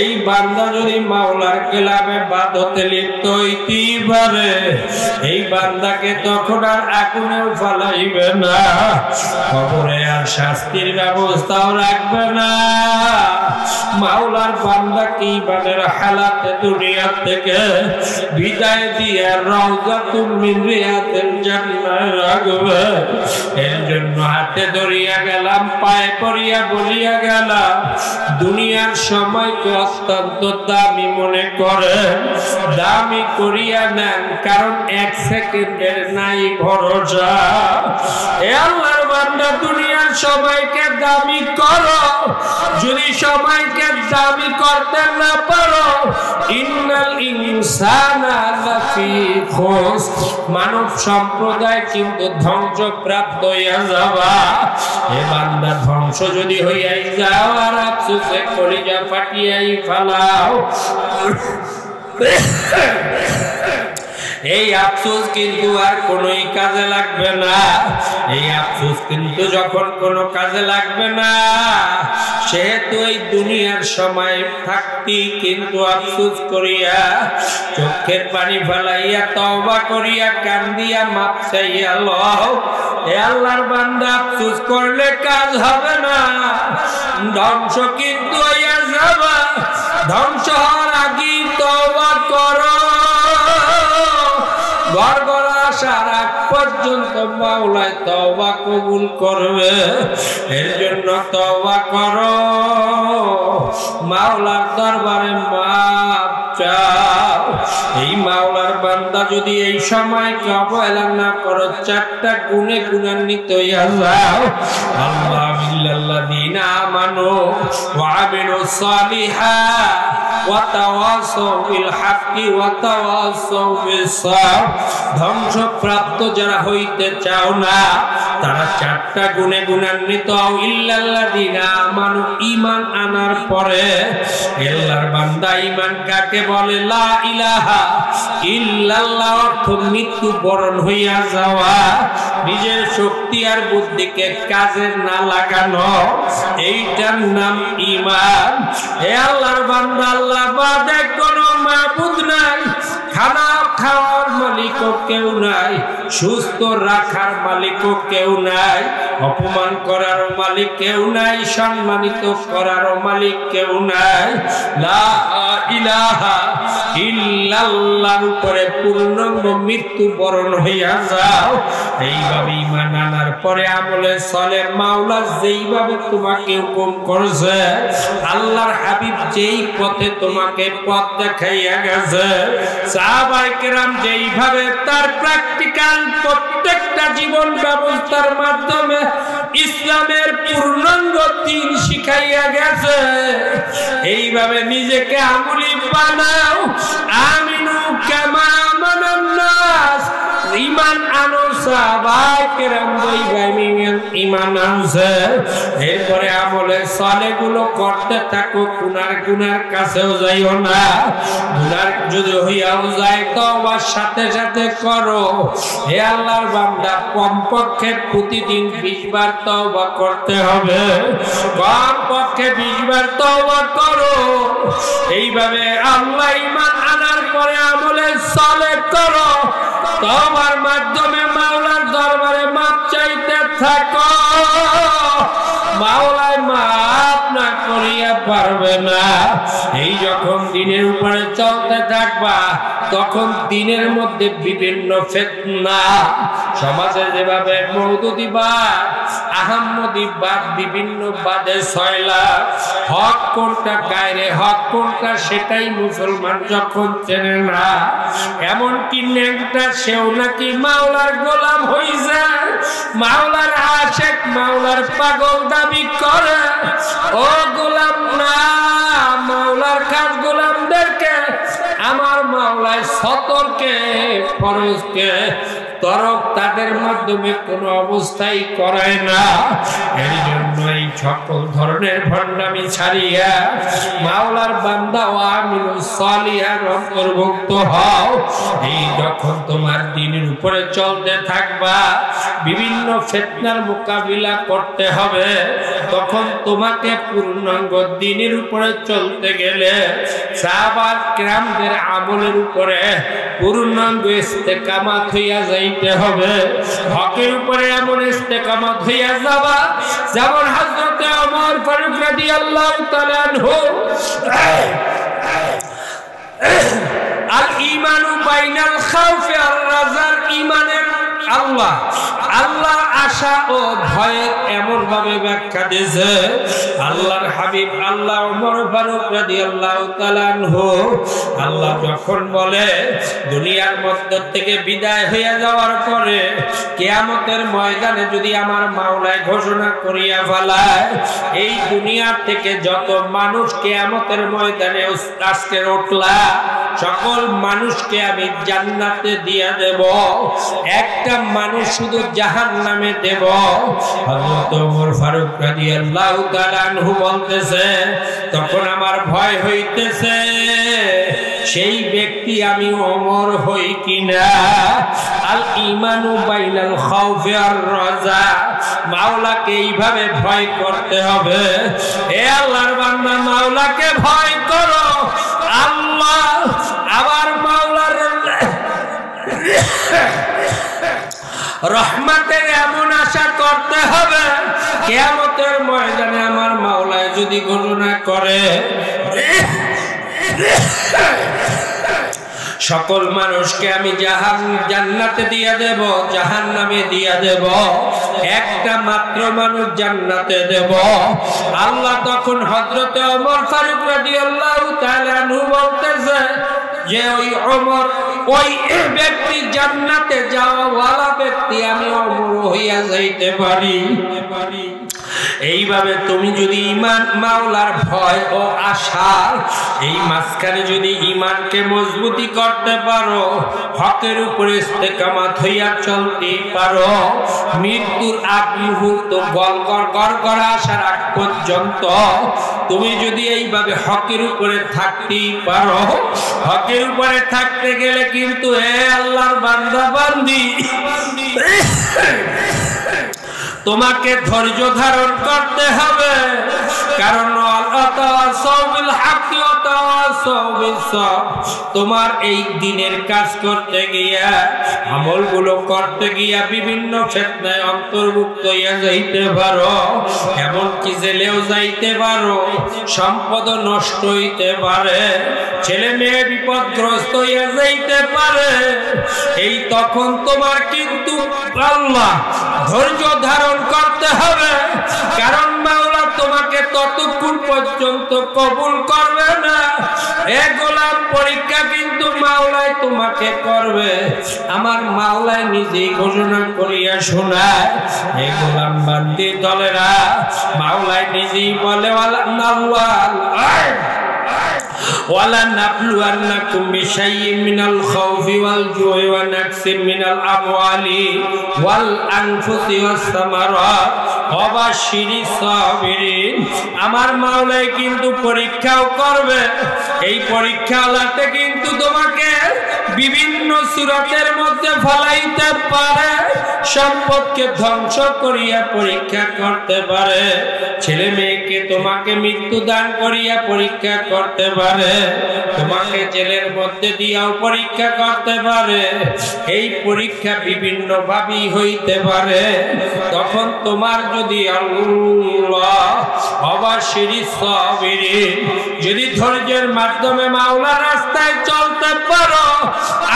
এই বান্দা যদি মাওলার কেলামে বাদতে লিপ্ত হইতে পারে, এই বান্দাকে তখন আর আগুনেও ফেলাইবে না, কবরে আর শাস্তির ব্যবস্থাও রাখবে না। মাওলার বান্দাকে ইমানের হালাতে দুনিয়া থেকে বিদায় দিয়ে রওজাতুম মিন রিয়াদিল জান্নাহ রাখবে। এর জন্য হাতে ধরিয়া গেলাম, পায়ে পড়িয়া বলিয়া গেলাম, দুনিয়ার সময়কে অত্যন্ত দামি মনে করে দামি করিয়া নেন, কারণ 1 সেকেন্ডের নাই ভরসা। এ আল্লাহর বান্দা, দুনিয়ার সময়কে দামি করো। যদি সময়কে দামি করতে না পারো, ইন্নাল ইনসানা লাফি খুসর, মানব সম্প্রদায় কিন্তু ধ্বংসপ্রাপ্ত হইয়া যাবা। এ বান্দা, ধ্বংস যদি হইয়াই যাও আর আফসোসে কলিজা ফাটিয়াই ফেলাও, এই আফসোস কিন্তু আর কোনোই কাজে লাগবে না। এই আফসোস কিন্তু যখন কোনো কাজে লাগবে না, সেহেতু এই দুনিয়ার সময় থাকতি কিন্তু আফসোস করিয়া চোখের পানি ফেলাইয়া তওবা করিয়া কান্দিয়া মাপ চাইয়া লও। এ আল্লাহর বান্দা, আফসোস করলে কাজ হবে না, ধ্বংস কিন্তু হইয়া যাবা। ধ্বংস হওয়ার আগেই তওবা করো। গড়গড় আসার আগ পর্যন্ত মাওলায় তওবা কবুল করবে। এর জন্য তওবা করো, মাওলার দরবারে মাপ চাও। এই মাওলার বান্দা যদি এই সময়কে অবহেলা না করো, 4টা গুণে গুণান্বিত হইয়া যাও। আল্লাহ বিল্লাল্লাযীনা আমানু ওয়া আমিলুস সালিহাত ওয়া তাওয়াসাউ বিল হাক্কি ওয়া তাওয়াসাউ বিস সাবর। ধ্বংসপ্রাপ্ত যারা হইতে চাও না, তারা 4টা গুণে গুণান্বিত হও। ইল্লাল্লাযীনা আমানু, ঈমান আনার পরে আল্লাহর বান্দা, ঈমান কাকে বলে? লা ইলাহা ইল্লাল্লাহ, অর্থ মৃত্যু বরণ হইয়া যাওয়া, নিজের শক্তি আর বুদ্ধিকে কাজে না লাগানো, এইটার নাম ঈমান। হে আল্লাহর বান্দা, আল্লাহ বাদে কোনো মাবুদ নাই, খানা খাওয়ার মালিক কেউ নাই, সুস্থ রাখার মালিকও কেউ নাই, অপমান করারও মালিক কেউ নাই, সম্মানিত করারও মালিক কেউ নাই। লা ইলাহা ইল্লাল্লাহর উপরে পূর্ণাঙ্গ মৃত্যুবরণ হইয়া যাও। এইভাবে ঈমান আনার পরে আমলে সলে মাওলা যেইভাবে তোমাকে হুকুম করেছে, আল্লাহর হাবিব যেই পথে তোমাকে পথ দেখাইয়া গেছে, সাহাবায়ে কেরাম যেইভাবে তার প্র্যাকটিক্যাল প্রত্যেকটা জীবন ব্যবস্থার মাধ্যমে ইসলামের পূর্ণাঙ্গ দ্বীন শিখাইয়া গেছে, এইভাবে নিজেকে আমলি বানাও। আমিনু কামা আমানান নাস, ঈমান আনো সাহাবায়ে কেরাম যেইভাবে ঈমান আনছে। এরপরে আমলে সালেহগুলো করতে থাকো, গুনার কাছেও যাইও না। গুনার যদি হইয়াও যায় তওবার সাথে সাথে করো। হে আল্লাহর বান্দা, কমপক্ষে প্রতিদিন 20 বার তওবা করতে হবে, কমপক্ষে 20 বার তওবা করো। এইভাবে আল্লাহ ঈমান আনার পরে আমলে সালেহ করো, তওবার মাধ্যমে মাওলার দরবারে মাপ চাইতে থাকো। মাওলায় মাপ না করিয়া পারবে না। এই যখন দিনের উপরে চলতে থাকবা, তখন দিনের মধ্যে বিভিন্ন ফিতনা, সমাজে যেভাবে মওদুদিবাদ, আহম্মদীবাদ, বিভিন্ন বাদে ছয়লা, হক কোনটা গায়রে হক কোনটা সেটাই মুসলমান যখন চেনে না, এমনকি নেংটা সেও নাকি মাওলার গোলাম হইছে, মাওলার আশিক, মাওলার পাগল দাবি করে। ও গোলাম না, মাওলার খাস গোলামদেরকে আমার মাওলায় সতর্কে ফরজকে তরক তাদের মাধ্যমে কোনো অবস্থায় করায় না। এর জন্য এই সকল ধরনের ভণ্ডামি ছাড়িয়া মাওলার বান্দা ও আমিলুস সালিহার অন্তর্ভুক্ত হও। এই যখন তোমার দ্বীনের উপরে চলতে থাকবা, বিভিন্ন ফিতনার মোকাবিলা করতে হবে, তখন তোমাকে পূর্ণাঙ্গ দ্বীনের উপরে চলতে গেলে সাহাবায়ে কেরামদের আমলের উপরে পূর্ণাঙ্গ ইস্তেকামাত হইয়া যাইতে হবে। হকের উপরে এমন ইস্তেকামাত হইয়া যাবা যেমন হযরত ওমর ফারুক রাদিয়াল্লাহু তাআলা আনহু আল ঈমানু বাইনাল খাউফি আর রাজার, ঈমানের আল্লাহ আশা ও ভয়ের এমন ভাবে ব্যাখ্যা দিয়েছে আল্লাহর হাবিব আল্লাহ ওমর ফারুক রাদিয়াল্লাহু তাআলা আনহু। আল্লাহ যখন বলে দুনিয়ার মধ্য থেকে বিদায় হয়ে যাওয়ার পরে কিয়ামতের ময়দানে যদি আমার মাওলায় ঘোষণা করিয়া ফেলায়, এই দুনিয়া থেকে যত মানুষ কিয়ামতের ময়দানে আজকে উঠলা, সকল মানুষকে আমি জান্নাতে দিয়ে দেব, একটা মানুষ শুধু জাহান্নামে দেব। হযরত ওমর ফারুক রাদিয়াল্লাহু তাআলা আনহু বলতেছে, তখন আমার ভয় হইতেছে সেই ব্যক্তি আমি ওমর হই কিনা। আল ঈমানু বাইনাল খাউফি আর রাজা, মাওলাকে এইভাবে ভয় করতে হবে। হে আল্লাহর বান্দা, মাওলাকে ভয় করো। আল্লাহ আবার মাওলার রহমতের এমন আশা করতে হবে, কিয়ামতের ময়দানে আমার মাওলায় যদি ঘোষণা করে সকল মানুষকে আমি জান্নাতে দিয়ে দেব, জাহান্নামে দিয়ে দেব, একটা মাত্র মানুষ জান্নাতে দেব। আল্লাহ তখন হযরত ওমর ফারুক রাদিয়াল্লাহু তাআলা আনহু বলতেছে যে ওই ওমর, ওই ব্যক্তি জান্নাতে যাওয়াওয়ালা ব্যক্তি আমি ওমর হইয়া যাইতে পারি। এইভাবে তুমি যদি ঈমান, মাওলার ভয় ও আশা, এই মাঝখানে যদি ঈমানকে মজবুতি করতে পারো, হকের উপরে ইস্তেকামাত হইয়া চলতে পারো, মৃত্যুর আগ মুহূর্ত গড়গড় আসার আগ পর্যন্ত তুমি যদি এইভাবে হকের উপরে থাকতেই পারো, হকের উপরে থাকতে গেলে কিন্তু হে আল্লাহর বান্দা বান্দি, তোমাকে ধৈর্য ধারণ করতে হবে। কারণ আল্লাহ তাআলা সাবিল হক ওয়া তোমার এই দিনের কাজ করতে গিয়া আমলগুলো করতে গিয়া বিভিন্ন ফিতনায় অন্তর্ভুক্ত হইয়া যাইতে পারো, এমনকি জেলেও যাইতে পারো, সম্পদ নষ্ট হইতে পারে, ছেলে মেয়ে বিপদগ্রস্ত হইয়া যাইতে পারে। এই তখন তোমার কিন্তু আল্লাহ ধৈর্য ধারণ করতে হবে, কারণ মাওলা তোমাকে ততক্ষণ পর্যন্ত কবুল করবে না। এ গোলাম, পরীক্ষা কিন্তু মাওলাই তোমাকে করবে। আমার মাওলাই নিজেই ঘোষণা করিয়া শোনায়, এ গোলাম বান্দি দলেরা, মাওলাই নিজেই বলে وَلَنَبْلُوَنَّكُمْ بِشَيْءٍ مِّنَ الْخَوْفِ وَالْجُوعِ وَنَقْصٍ مِّنَ الْأَمْوَالِ وَالْأَنفُسِ وَالثَّمَرَاتِ وَبَشِّرِ الصَّابِرِينَ। আমার মাওলাই কিন্তু পরীক্ষাও করবে। এই পরীক্ষাতে কিন্তু তোমাকে বিভিন্ন সূরাতের মধ্যে ফলাইতে পারে, সম্পদকে ধ্বংস করিয়া পরীক্ষা করতে পারে, ছেলে মেয়েকে তোমাকে মৃত্যু দান করিয়া পরীক্ষা করতে পারে, তোমাকে জেলের মধ্যে দিয়াও পরীক্ষা করতে পারে। এই পরীক্ষা বিভিন্ন ভাবেই হইতে পারে। তখন তোমার যদি আল্লাহ অবাশিরিস সাবিরিন, যদি ধৈর্যের মাধ্যমে মাওলার রাস্তায় চলতে পারো,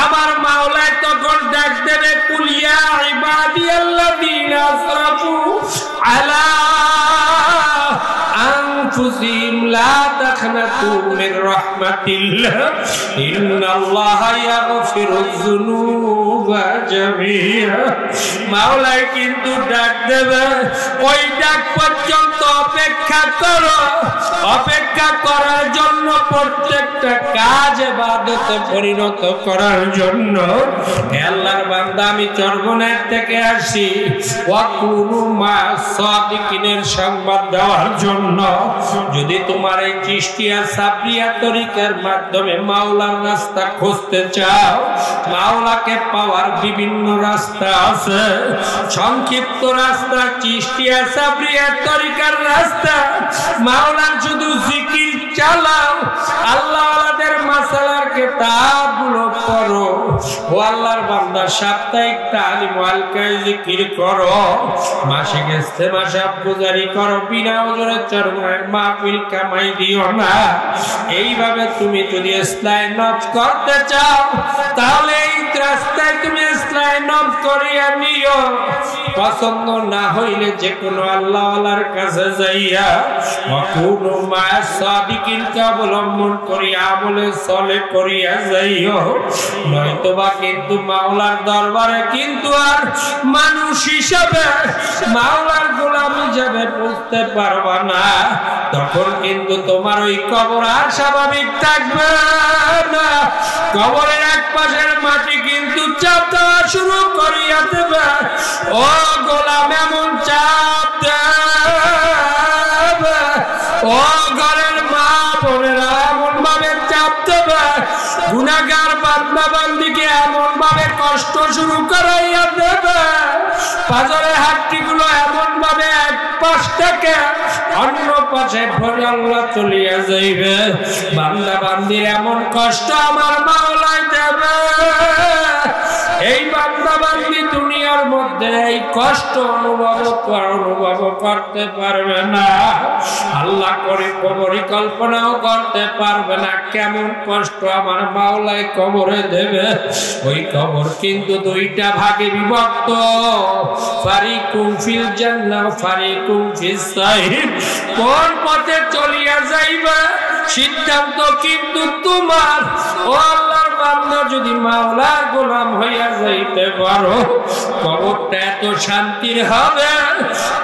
আমার মাওলায় তখন ডাক দেবে, কুলিয়া ইবাদিয়াল্লাযীনা আসরাফু আলা আনফুসিহিম লা তাখনাতু মির রাহমাতিল্লাহ ইন্নাল্লাহা ইয়াগফিরুয যুনুবা জামিআ। মাওলাই কিন্তু ডাক দেবে, ওই ডাক পর্যন্ত অপেক্ষা করো। অপেক্ষা করার জন্য, প্রত্যেকটা কাজ ইবাদতে পরিণত করার জন্য। আল্লাহর বান্দা, আমি চরমনের থেকে আসি ওয়াকুনু মা সাদিকিনের সংবাদ দেওয়ার জন্য। যদি তোমার এই চিশতিয়া সাবরিয়া তরিকার মাধ্যমে মাওলার রাস্তা খুঁজতে চাও, মাওলাকে পাওয়ার বিভিন্ন রাস্তা আছে। সংক্ষিপ্ত রাস্তা চিশতিয়া সাবরিয়া তরিকার রাস্তা। মাওলার শুধু জিকির চালাও, আল্লাহওয়ালাদের মাসালার কিতাবগুলো পড়ো। ও আল্লাহর বান্দা, সাপ্তাহিক তালিম হালকায় জিকির করো, মাসিক ইস্তেমা সাব গুজারি করো, বিনা ওজরে চরমায় মাহফিল কামাই দিও না। এইভাবে তুমি যদি ইসলাহ নফস করতে চাও, তাহলে এই রাস্তায় তুমি ইসলাহ নফস করিয়া নিও। পছন্দ না হইলে যে কোনো আল্লাহওয়ালার কাছে যাইয়া ওয়াকুনু মা সাদিকিনকে অবলম্বন করিয়া আমলে সলে করিয়া যাইও। নয়তোবা কিন্তু মাওলার দরবারে কিন্তু আর মানুষ হিসাবে, মাওলার গোলাম হিসাবে বুঝতে পারবা না। তখন কিন্তু তোমার ওই কবর আর স্বাভাবিক থাকবে না। কবরের এক পাশের মাটি কিন্তু চাপ দেওয়া শুরু করিয়া দেবে। ও গোলাম, এমন চাপ দেবে, ও ঘরের মা বোনেরা এমন ভাবে চাপ দেবে, গুনাহগার বান্দা বান্দিকে এমন ভাবে কষ্ট শুরু করাইয়া দেবে, বাজারের হাট্টিগুলো এমন ভাবে এক পাশ থেকে অন্য পাশে ভরে আল্লাহ চলিয়া যাইবে। বান্দা বান্দির এমন কষ্ট আমার মাওলাই দেবে, এই বান্দা বান্দি দুনিয়ার মধ্যে এই কষ্ট অনুভব করতে পারবে না। আল্লাহ করে পরিকল্পনাও করতে পারবে না কেমন কষ্ট আমার মাওলাই কবরে দেবে। ওই কবর কিন্তু দুইটা ভাগে বিভক্ত, ফারিকুম ফিল জান্নাহ ফারিকুম ফিস সাইর। কোন পথে চলিয়া যাইবে সিদ্ধান্ত কিন্তু তোমার। ও আল্লাহর বান্দা, যদি মাওলার গোলাম হইয়া যাইতে পারো, কবরটা এত শান্তির হবে,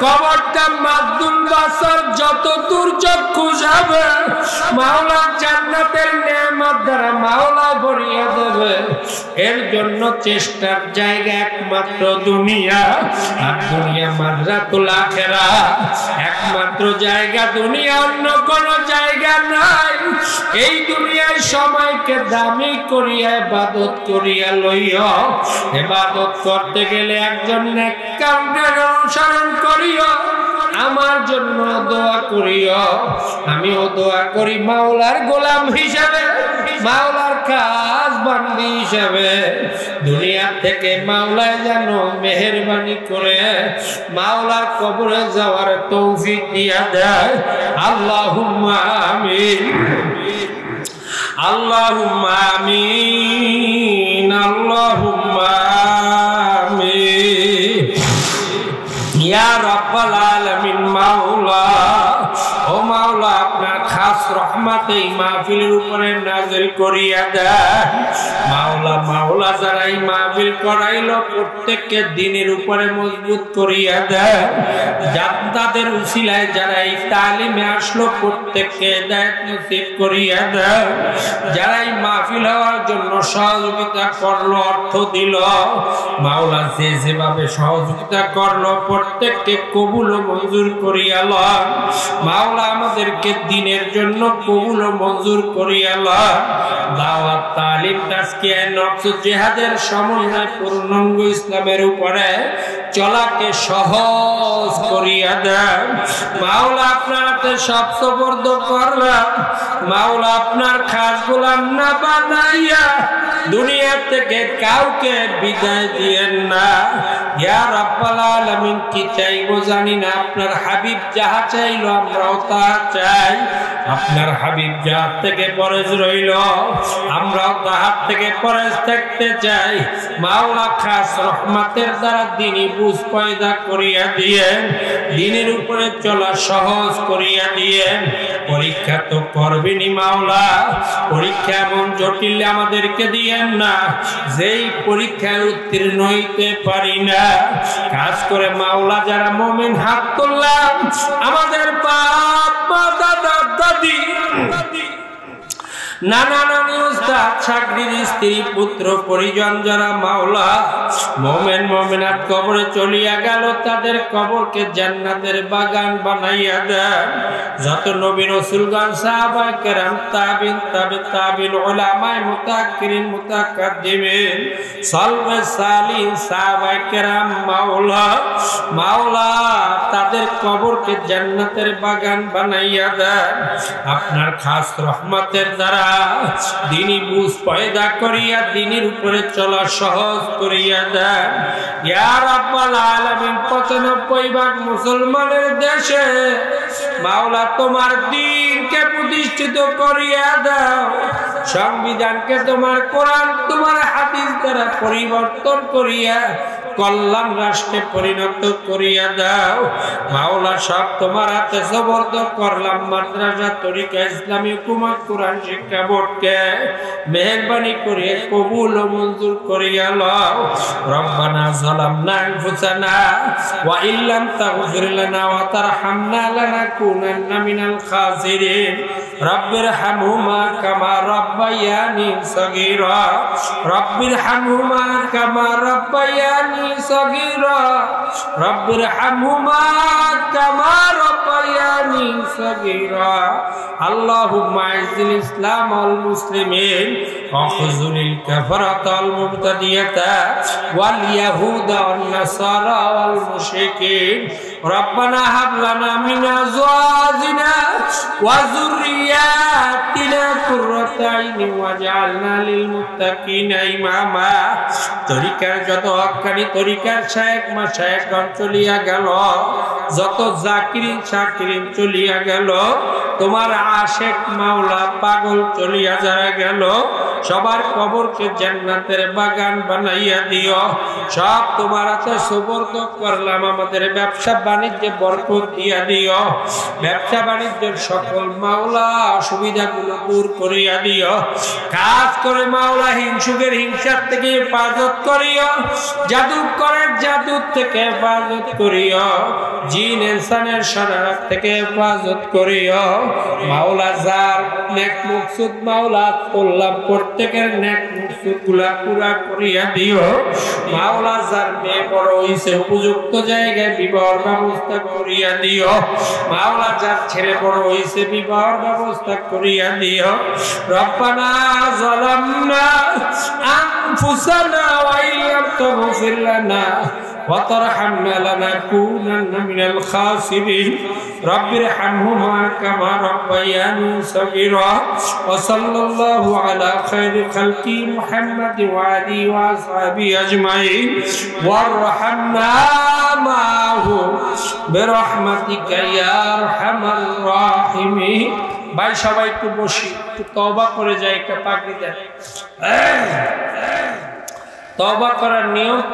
কবরটা মাদুন বাসার যত দূর চক্ষু যাবে, মাওলার জান্নাতের নেয়ামত দ্বারা মাওলা ভরিয়ে দেবে। এর জন্য চেষ্টার জায়গা একমাত্র দুনিয়া, আর দুনিয়া মাযরাতুল আখিরাহ। একমাত্র জায়গা দুনিয়া, অন্য কোনো জায়গা নাই। এই দুনিয়ার সময়কে দামি করিয়া ইবাদত করিয়া লইও। ইবাদত করতে গেলে একজন নেককারদের অনুসরণ করিও, আমার জন্য দোয়া করিও। আমিও দোয়া করি মাওলার গোলাম হিসাবে, মাওলার কাজ বান্দি হিসাবে দুনিয়া থেকে মাওলায় যেন মেহেরবানি করে মাওলার কবরে যাওয়ার তৌফিক দিয়া দেয়। আল্লাহুম্মা আমিন, আল্লাহুম্মা আমিন, আল্লাহুম্মা আমিন। ইয়া রাব্বাল আলামিন, মাওলা ও মাওলা, আপনার খাস রহমত এই মাহফিলের উপরে নাযিল করিয়া দেন। মাওলা, মাওলা যারা এই মাহফিল করাইলো প্রত্যেককে দ্বীনের উপরে মজবুত করিয়া দেন। যাদের উসিলায় যারা এই তালিমে আসলো প্রত্যেককে হিদায়াত নসিব করিয়া দেন। যারা এই মাহফিল হওয়ার জন্য সহযোগিতা করলো, অর্থ দিল, মাওলা যে যেভাবে সহযোগিতা করলো প্রত্যেককে কবুল ও মঞ্জুর করিয়া লন। মাওলা আমাদেরকে দ্বীনের জন্য কবুল ও মঞ্জুর করিয়া লন। দাওয়াত, তালিম, তাজকিয়া, নফস, জিহাদের সমন্বয় পূর্ণাঙ্গ ইসলামের উপরে চলাকে সহজ করিয়া দেন। মাওলা আপনার হাতে সব সুপর্দ করলাম। মাওলা আপনার খাস গোলাম না বানাইয়া দুনিয়া থেকে কাউকে বিদায় দিয়েন না। ইয়া রাব্বাল আলামিন, কি চাইবো জানি না, আপনার হাবিব যাহা চাইলো আমরাও তাহা চাই। আপনার হাবিব যাহার থেকে পরেজ রইল আমরাও তাহার থেকে পরেজ থাকতে চাই। মাওলা খাস রহমতের দ্বারা দ্বীনি বুঝ পয়দা করিয়া দিয়েন, দ্বীনের উপরে চলা সহজ করিয়া দিয়েন। পরীক্ষা তো করবেনই মাওলা, পরীক্ষা এমন জটিল আমাদেরকে দিয়েন না যেই পরীক্ষায় উত্তীর্ণ হইতে পারি না। কাজ করে মাওলা যারা মুমিন হাত তুললাম, আমাদের বাপ মা দাদা দাদি নানা নানি উস্তাদ চাকরির স্ত্রী পুত্র পরিজন যারা মাওলা মুমিন মুমিনাত কবরে চলিয়া গেল তাদের কবরকে জান্নাতের বাগান বানাইয়া দেন। যত নবী রাসূলগণ সাহাবায়ে কেরাম তাবিন তাবিন উলামায়ে মুতাআক্কিরিন মুতাকাদ্দিমিন সালফে সালিহিন সাহাবায়ে কেরাম মাওলা তাদের কবরকে জান্নাতের বাগান বানাইয়া দেন। আপনার খাস রহমতের দ্বারা দ্বীনি বুঝ পয়দা করিয়া দ্বীনের উপরে চলা সহজ করিয়া দেন। ইয়া রাব্বাল আলামিন, ৯৫% মুসলমানের দেশে মাওলা তোমার দ্বীনকে প্রতিষ্ঠিত করিয়া দাও। সংবিধানকে তোমার কোরআন তোমার হাদিস দ্বারা পরিবর্তন করিয়া কল্যাণ রাষ্ট্রে পরিণত করিয়া দাও। মাওলা সব তোমার হাতে সুপর্দ করলাম। মাদ্রাসা, তরিকা, ইসলামী হুকুমত, কোরআন শিক্ষা বোর্ডকে মেহেরবানি করে কবুল ও মঞ্জুর করিয়া লও। রব্বানা যালামনা আনফুসানা ওয়া ইল্লাম তাগফির লানা ওয়া তারহামনা লানাকুনান্না মিনাল খাসিরিন। রব্বিরহামহুমা কামা রাব্বায়ানি সগীরা। রব্বিরহামহুমা কামা রাব্বায়ানি সগীরা। রব্বিরহামহুমা কামা রাব্বায়ানি সগীরা। আল্লাহুম্মা আইযিল ইসলাম ওয়াল মুসলিমিন ওয়াখযুলিল কাফারাতা ওয়াল মুবতাদিয়াতা ওয়াল ইয়াহুদা ওয়ান নাসারা ওয়াল মুশরিকিন। রব্বানা হাব লানা মিন আজওয়াজিনা ওয়া যুররিয়াতিনা কুররাতা আইনি ওয়াজআলনা লিল মুত্তাকিনা ইমামা। তরিকার যত হক্কানি তরিকার শায়েখ মাশায়েখগণ চলিয়া গেল, যত জাকিরিন শাকিরিন চলিয়া গেল, তোমার আশেক মাওলা পাগল চলিয়া যারা গেল, সবার কবরকে জান্নাতের বাগান বানাইয়া দিও। সব তোমার হাতে সুপর্দ করলাম। আমাদের ব্যবসা বাণিজ্যে বরকত দিয়া দিও। ব্যবসা বাণিজ্যের সকল মাওলা অসুবিধাগুলো দূর করিয়া দিও। কাজ করে মাওলা হিংসুকের হিংসার থেকে হেফাজত করিও। জাদুকরের জাদুর থেকে হেফাজত করিও। জিন ইনসানের শরারত থেকে হেফাজত করিও। মাওলা যার নেক মকসুদ মাওলা করলাম প্রত্যেকের নেক মকসুদ গুলা পুরা করিয়া দিও। মাওলা যার মেয়ে বড় হইছে উপযুক্ত জায়গায় বিবাহের ব্যবস্থা করিয়া দিও। মাওলা যার ছেলে বড় হইছে বিবাহের ব্যবস্থা করিয়া দিও। রব্বানা যালামনা আনফুসানা ওয়া ইল্লাম তাগফির লানা وترحمنا لنكونن من الخاسرين رب ارحمهما كما ربياني صغيرا وصلى الله على خير خلقه محمد وعلي وأصحابه أجمعين وارحمنا معهم برحمتك يا أرحم الراحمين ভাই সবাই একটু বসি, একটু তওবা করে যাই, একটা পাগড়ি দেন। তওবা করার নিয়ম